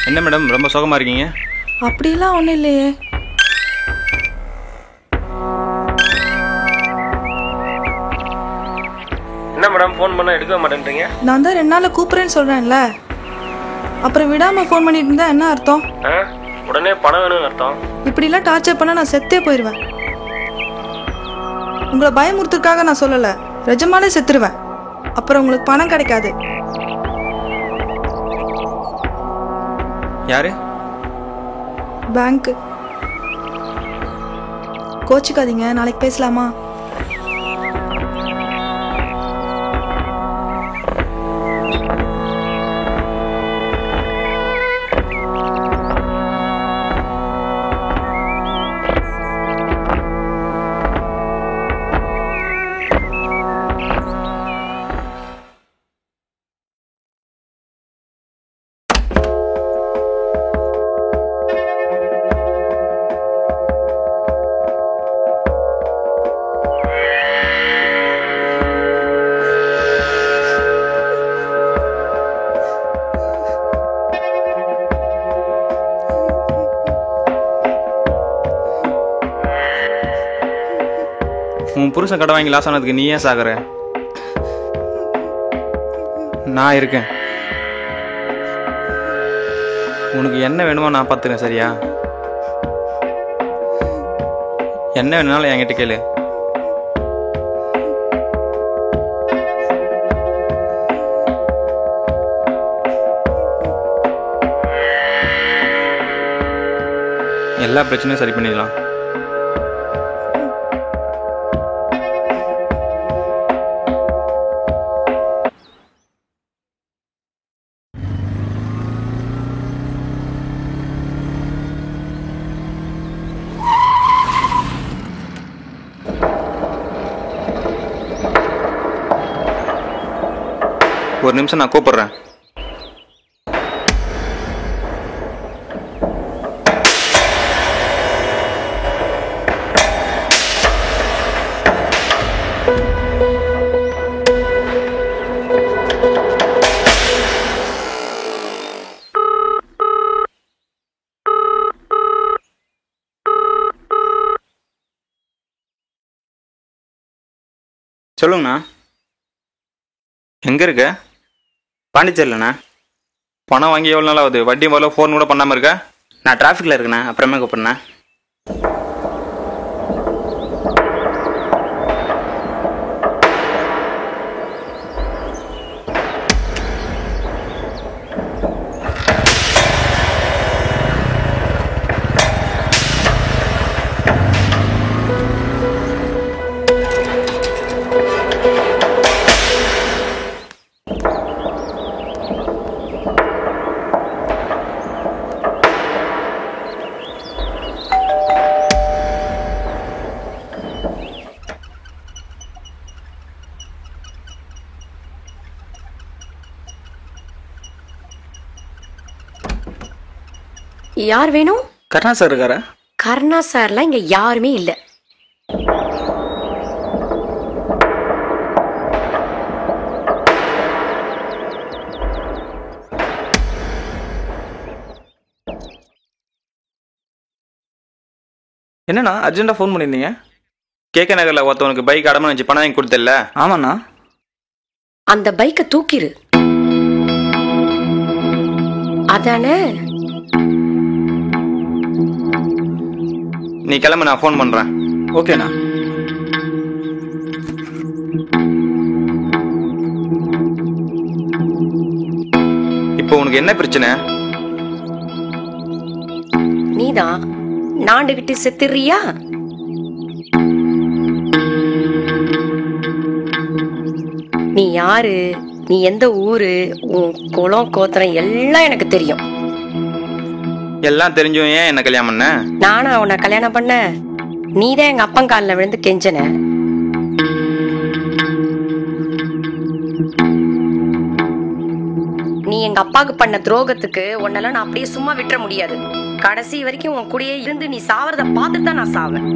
என்ன மேடம் ரொம்ப சோகமாக இருக்கீங்க? அப்படிலாம் ஒன்றும் இல்லையே. என்ன மேடம் ஃபோன் பண்ணால் எடுக்க மாட்டேன்றீங்க? நான் தான் 2 நாளில் கூப்பிட்றேன்னு சொல்கிறேன்ல, அப்புறம் விடாமல் ஃபோன் பண்ணிட்டு இருந்தா என்ன அர்த்தம்? உடனே பணம் வேணும்னு அர்த்தம். இப்படிலாம் டார்ச்சர் பண்ணால் நான் செத்தே போயிடுவேன். உங்களை பயமுறுத்துறதுக்காக நான் சொல்லலை, நிஜமாலே செத்துருவேன். அப்புறம் உங்களுக்கு பணம் கிடைக்காது. யாரு? பேங்க்கு. கோச்சிக்காதீங்க, நாளைக்கு பேசலாமா? உன் புருஷன் கடை வாங்கி லாஸ் ஆனதுக்கு நீ ஏன் சாகுற? நான் இருக்கேன். உனக்கு என்ன வேணுமோ நான் பார்த்துக்கிறேன், சரியா? என்ன வேணுனாலும் என்கிட்ட கேளு. எல்லா பிரச்சனையும் சரி பண்ணிடலாம். ஒரு நிமிஷம், நான் கூப்பிடுறேன். சொல்லுங்கண்ணா. எங்கே இருக்க? பாண்டிச்சேரிலண்ணா. பணம் வாங்கி எவ்வளோ நாள் ஆகுது? வட்டி முதல்ல ஃபோன் கூட பண்ணாமல் இருக்க? நான் டிராஃபிக்கில் இருக்கேண்ணா, அப்புறமே கூப்பிட்றேண்ணா. யார் வேணும்? கருணா சார் இருக்காரா? கருணா சார்லாம் இங்க யாருமே இல்ல. என்னண்ணா அர்ஜென்ட்டாக ஃபோன் பண்ணியிருந்தீங்க? கேகே நகரில் ஒருத்தவனுக்கு பைக் அடமான வச்சு பணம் வாங்கி கொடுத்தல? ஆமாண்ணா. அந்த பைக்கை தூக்கிரு. அதானே? நீ கிளம்பு, நான் ஃபோன் பண்ணுறேன். ஓகேண்ணா. இப்போ உனக்கு என்ன பிரச்சனை? நீதான் நாண்டுகிட்டு செத்துறியா? நீ யாரு, நீ எந்த ஊரு, உன் குலம் கோத்திரம் எல்லாம் எனக்கு தெரியும். எல்லாம் தெரிஞ்சும் ஏன் என்ன கல்யாணம் பண்ண? நானா உன்னை கல்யாணம் பண்ண? நீதான் எங்க அப்பங்காலில் விழுந்து கெஞ்சன. நீ எங்க அப்பாவுக்கு பண்ண துரோகத்துக்கு உன்னெல்லாம் நான் அப்படியே சும்மா விட்டுற முடியாது. கடைசி வரைக்கும் உன் கூடயே இருந்து நீ சாவறத பார்த்துட்டு தான் நான் சாவேன்.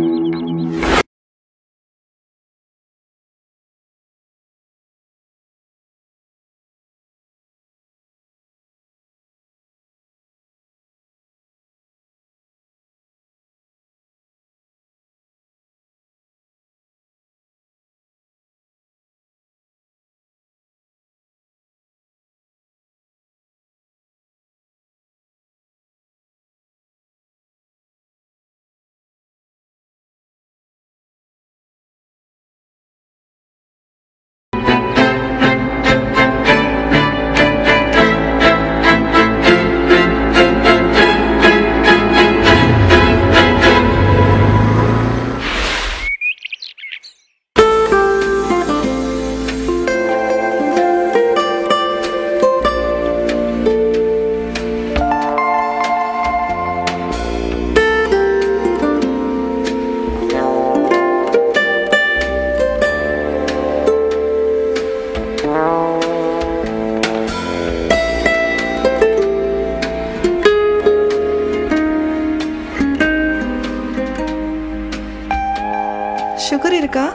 இருக்கா?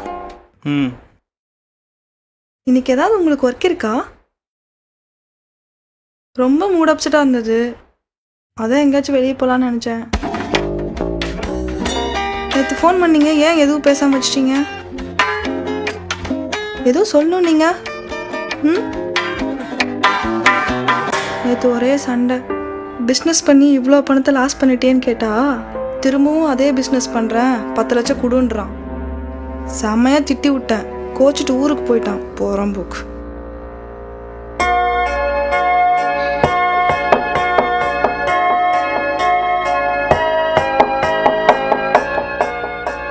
ம். இன்னைக்கு ஏதாவது உங்களுக்கு ஒர்க் இருக்கா? ரொம்ப மூட் அப்செட்டாக இருந்தது, அதான் எங்கேயாச்சும் வெளியே போகலான்னு நினச்சேன். நேற்று ஃபோன் பண்ணீங்க, ஏன் எதுவும் பேசாமல் வச்சிட்டீங்க? எதுவும் சொல்லணும் நீங்க. ம், நேற்று ஒரே சண்டை. பிஸ்னஸ் பண்ணி இவ்வளோ பணத்தை லாஸ் பண்ணிட்டேன்னு கேட்டா, திரும்பவும் அதே பிஸ்னஸ் பண்ணுறேன் 10 லட்சம் கொடுன்றான். செம்மையாக திட்டி விட்டேன், கோச்சிட்டு ஊருக்கு போயிட்டான் போகிறம்போக்கு.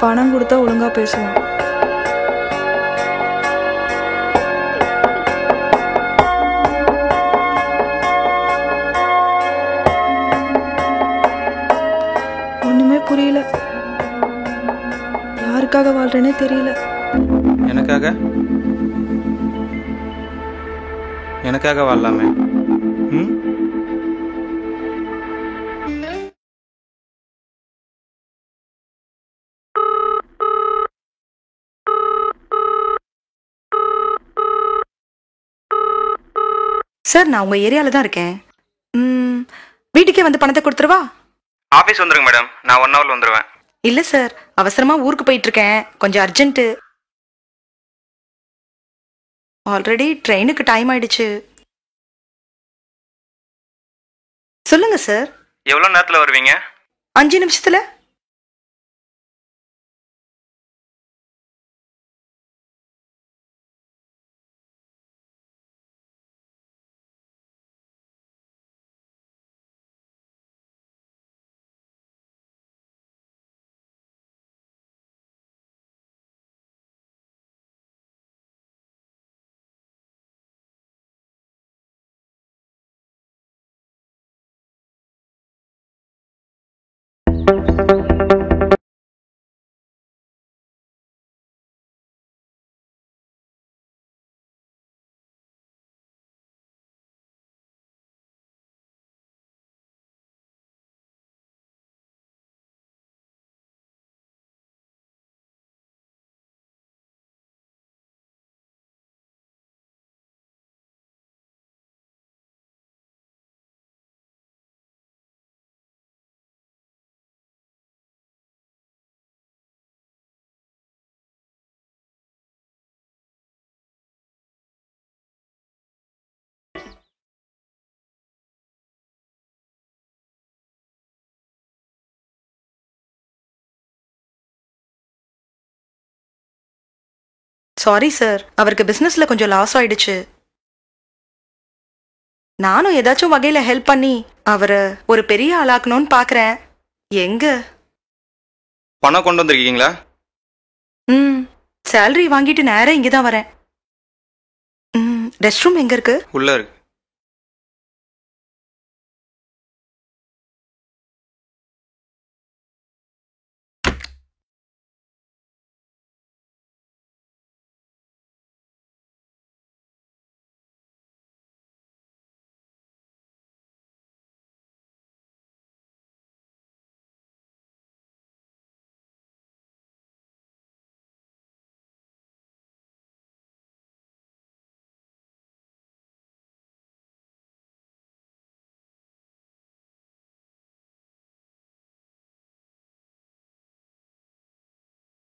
பணம் கொடுத்தா ஒழுங்காக பேசுவான். ஒன்றுமே புரியல, யாருக்காக வாழ்றேனே தெரியல. எனக்காக வாழலாமே. ம். சார், நான் உங்க ஏரியால தான் இருக்கேன். வீட்டுக்கே வந்து பணத்தை கொடுத்துருவா? ஆஃபீஸ் வந்துருங்க மேடம், நான் 1 ஹவர்ல வந்துடுவேன். இல்ல சார், அவசரமா ஊருக்கு போயிட்டு இருக்கேன், கொஞ்சம் அர்ஜென்ட். ஆல்ரெடி ட்ரெயினுக்கு டைம் ஆயிடுச்சு. சொல்லுங்க சார். எவ்வளோ நேரத்தில் வருவீங்க? 5 நிமிஷத்துல. சாரி சார், அவருக்கு பிசினஸ்ல கொஞ்சம் லாஸ் ஆயிடுச்சு. நானும் ஏதாச்சும் வகையில ஹெல்ப் பண்ணி அவரை ஒரு பெரிய ஆளாக்கணும்னு பாக்குறேன். எங்க? பணம் கொண்டு வந்திருக்கீங்களா? சேலரி வாங்கிட்டு நேரா இங்கதான் வரேன். ரெஸ்ட் ரூம் எங்க இருக்கு? உள்ள இருக்கு.